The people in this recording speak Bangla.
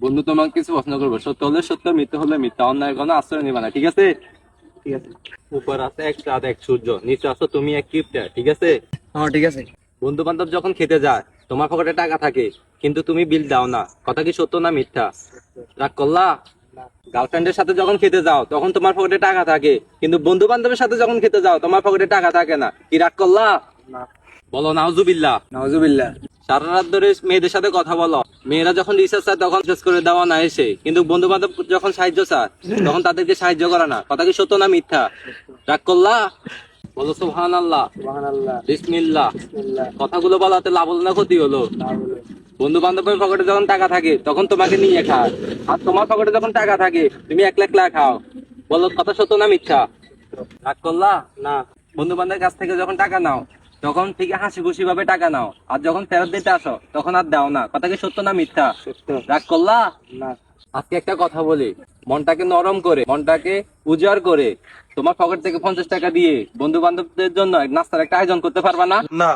বন্ধু তোমাকে কিছু প্রশ্ন করবো, সত্য হলে সত্য, মিথ্যা হলে মিথ্যা, অন্যায় কোনো আশ্রয় নিবা না, ঠিক আছে? ঠিক আছে। উপর আছে এক চাঁদ এক সূর্য, নিচে আছো তুমি এক কিপটা, ঠিক আছে? হ্যাঁ ঠিক আছে। বন্ধু বান্ধব যখন খেতে যায়, তোমার পকেটে টাকা থাকে কিন্তু তুমি বিল দাও না, কথা কি সত্য না মিথ্যা? রাগ করলা? গার্লফ্রেন্ডের সাথে যখন খেতে যাও তখন তোমার পকেটে টাকা থাকে, কিন্তু বন্ধু বান্ধবের সাথে যখন খেতে যাও তোমার পকেটে টাকা থাকে না, কি রাগ করলা? না। বলো নাউজুবিল্লাহ। নাউজুবিল্লাহ। সারা রাত ধরে মেয়েদের সাথে কথা বলো, মেয়েরা যখন রিচার্জ চায় তখন রিচার্জ করে দেওয়া না এসে, কিন্তু বন্ধু বান্ধব যখন সাহায্য চায় তখন তাদেরকে সাহায্য করে না, কথা কি সত্য না মিথ্যা? রাগ করলা? বলো সুবহানাল্লাহ, সুবহানাল্লাহ। বিসমিল্লাহ। বিসমিল্লাহ। কথাগুলো বলাতে লাভ হলো না ক্ষতি হলো? না বলে। বন্ধু বান্ধবের পকেটে যখন টাকা থাকে তখন তোমাকে নিয়ে খায়, আর তোমার পকেটে যখন টাকা থাকে তুমি একলা একলা খাও, বলো কথা সত্য না মিথ্যা? রাগ করলা? না। বন্ধু বান্ধবের কাছ থেকে যখন টাকা নাও তখন থেকে হাসি খুশি ভাবে টাকা নাও, আর যখন ফেরত দিতে আসো তখন আর দাও না, কথা কি সত্য না মিথ্যা? সত্য। রাগ করলা? না। আজকে একটা কথা বলি, মনটাকে নরম করে, মনটাকে উজাড় করে তোমার পকেট থেকে 50 টাকা দিয়ে বন্ধু বান্ধবদের জন্য নাস্তার একটা আয়োজন করতে পারবা না? না।